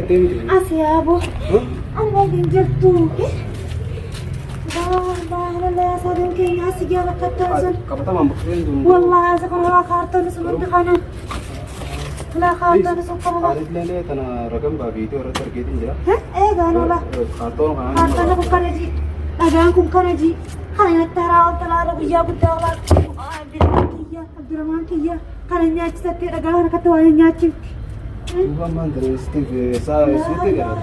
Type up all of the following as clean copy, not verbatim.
تيمي يا أبو أنا قاعد جبتوك والله لا يا صادم كي ناس جانا كتازن كبتا ما بخير والله إذا كنا خارطون سمعت خانة لا خارطون سكر قالت لي ليه أنا رقم بابيتي ورا تركيتي جرا ها إيه قالوا لا خارطون خارطون كنجي أجانكم كنجي خلينا ترى وطلع ربيا بدأ عبد الرحمن كيا خلينا نياتي ستي أجانا كتواني نياتي Tuhan mandresti ke saya suti kan?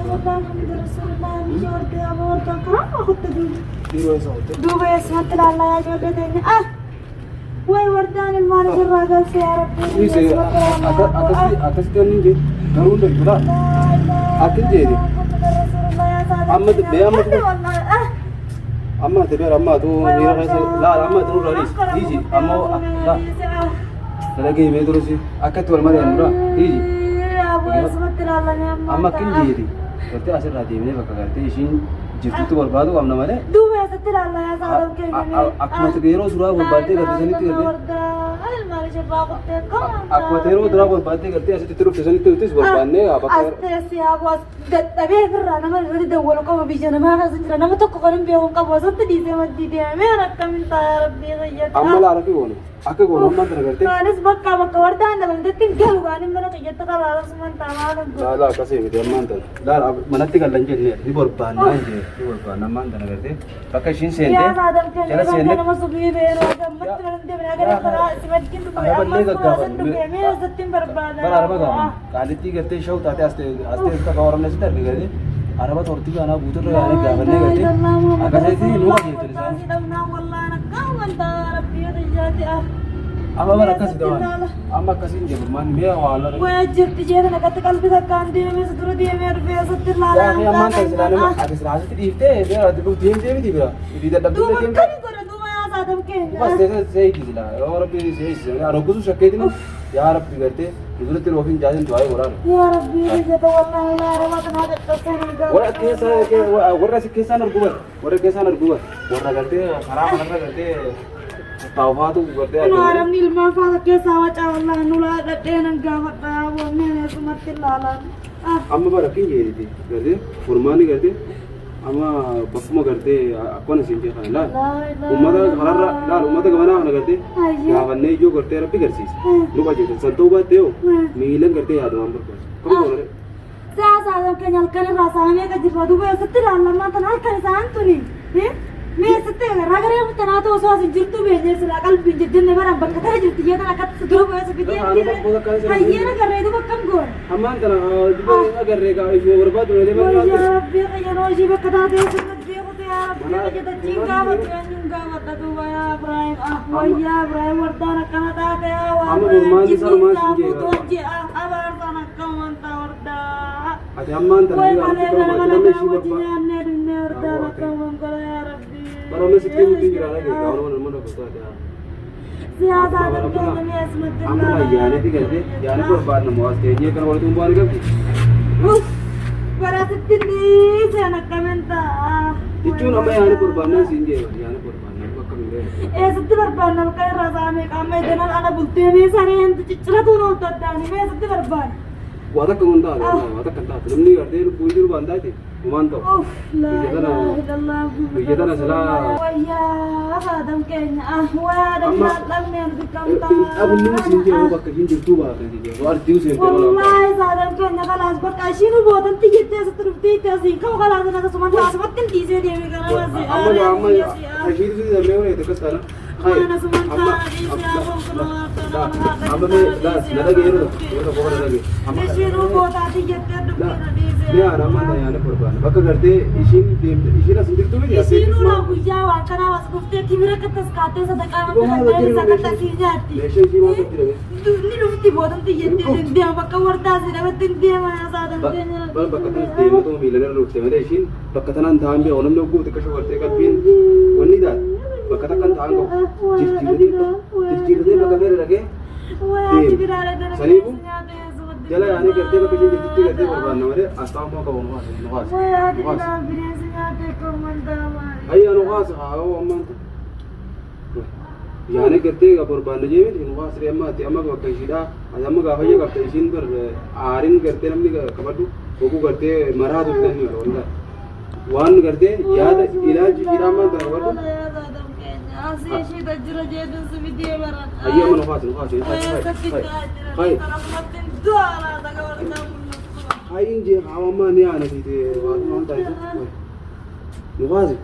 دوبي اسمت الله يا جودتني وي وردان المال الراجل يا ربي ini atas kan ini turun dari mana? Akan jadi amma tu biar amma tu biar amma tu ni rasa lah amma tu lari ini amma lah lagi ini terus akan tu almari amra ini amma kan jadi berarti asal rati ini bakal berarti isin jitu tu berbadu amna mana? دوبي اسمت الله يا صاحب كيف aku masih kira surah berbadu kerja sini tu kerja aku terus surah berbadu kerja asal terus sini tu berbanding apa kan? أستاذ يا أبو تبي فرنا أنا ما بدي دولك أو بيجنا ما هذا سنتنا أنا ما تقولن بيوم كبوسة تدي ما تدي ما ركّم من طيار بيجي amma lah rakyat guna aku guna amma tu kerja أنا سبق كم كوردا أنا بدي تنقل وأنا مرة كي جت كلا سمن تمام lah kasih gitu amma tu lah mana tinggal lanjut ni di berbanding aja di berbanding amma tu kerja pakai sini sente يا هذا cara sente أنا ما سبيه بيرو أنا ما ترى من أجل ترى سمعت كنت أما سمعت كنت ما ستين برباد benar apa kamu kali tiga kerja show tadi aste kita kawaran nasi terbi kerja Araba torti ka na butur ra yaani gaafannee garte akka seetii nu qajeeltu isaan amma bara akkas dawaan amma akkasiin jedhu man mi'a waan la wajjirti jeeta naqatti qalbii takkaan deemee sutura deemee rufee satti yaa fi ammaan ta'e silaalama ati siraasitti dhiiftee bira ati buf deemtee miti bira itti dadhabduu duuba deemtee akkami godha duuba yaa saatam keenya bas seeyiti sila yoo rabbi seeyisi aroggusu shakkeetini yaa rabbi garte nuduratti roofiin jaasin du'aa'ee waraana yaa rabbi jeta wallahi laa rawatanaa qaqqabsanii warra keessaan arguban warra gartee karaa kanarra gartee taa'ufaatu gartee Naaramni ilmaan faata keessaa wacaa wallahi nulaa dhadhee nan gaafadha wanneen sumatti ilaalan amma bara kin jeediti gartee furmaani gartee amma bakkuma gartee akkana siin jee kana laal ummata kanarra laal ummata gamanaa kana gartee gaafannee ijoo gartee rabbi garsiisa nu qajeelcha san ta'uu baattee yoo miilan gartee yaadumaan barbaadu kam goonare siyaasaa keenya halkan irraa saamee ka jirra duuba eessatti ilaallamaa tan halkan isaan tuni mee sitte ragaree mutanaa ta'uu osoo asin jirtu beenyee silaa qalbiin jejjenne baraan bakka tana jirti jeetan akkatti dura bu'eessa fidee hayyeena garree duba akkam goon ammaan tana duba agarree gaa ishee barbaadu malee barbaadu yaa rabbii qayyanoo ishii bakka taatee sirnat beekute yaa rabbii qayyadachiin gaafatu eenyuun gaafata duuba yaa Ibrahim wayyaa Ibrahim wardaan akkana taate yaa waa amma burmaanni sarmaan siin jee abaartaan akkaman taa wardaa ati ammaan tana way malee kana mana kaa wajji nyaannee dunnee wardaan akkaman gola yaa rabbii bara amma sitti mutiin jira lagi gaawwan mana kutaa daa siyaasaa dargaggeessa mi'eessumatti amma yaaneti gartee yaani barbaadna mo'as teenyee kana walitti bu'aan qabdi barasitti dhiiseen akkamiin ta'a jechuun amma yaani barbaadnaan siin jee yaani barbaadnaan bakka miree eessatti barbaadna halkan irraa saamee qaama eeganan ana bultee mee sareen cicciratu noota addaani mee eessatti barbaadna waa takka kun taate waa takka taate namni gartee lubbuun jiru baan taate humaan ta'u biyya tana silaa wayyaa faadam keenya waadam dhaabneen biqamtaa abunni siin jee bakka hin jirtuu baate jee artii useen wallahi faadam keenya kalaas bakka ishiin bootan xiyyettee asitti dhuftee itti asiin kama kalaas ana kasuma taasifatti dhiisee deemee gara wasi amma ashiin sun damee wayii takkas kana ana suman taasifee amma mee laas nada geeru yoo tokko nada geeru amma ishiin bootaa xiyyettee dhuftee dhiisee ne ana amma yaani barbaadna bakka gartee ishiin deemte ishiin as jirtu miti ishiin una guyyaa waan kanaa was dhuftee kibira kattas kaattee sadaqaa namatti sakkatta sii nyaatti meeshaa ishii waan tajjirame ni dhufti bootan xiyyettee deema bakka wardaa si dhabatti deema saatan keenya bakka tanas deematu miilan dhufte malee ishiin bakka tanaan ta'an bee namni ogguu xiqqaa shawartee qalbiin wanni taate bakka takkan ta'an qabu jijjiirratee bakka feere dhagee saniifu jala yaanii gartee bakka ishiin jirtutti gartee barbaadna malee asxaan moo qabu nuhaas ayyaa nuhaas haa ammaan yaani gartee barbaadna jeemiti nuhaas ree amma ati amma bakka ishiidhaa ati amma gaafayya qabta ishiin bar aarin gartee namni qabadhu وكو قرتي مراد لاني والله وان قرتي يا علاج إيران ده والله أسي شيء تجرى جد سبيدي مرة أيام من وفاة هاي هاي إنجي عوامة نيانا في ده وان تايزو نوازي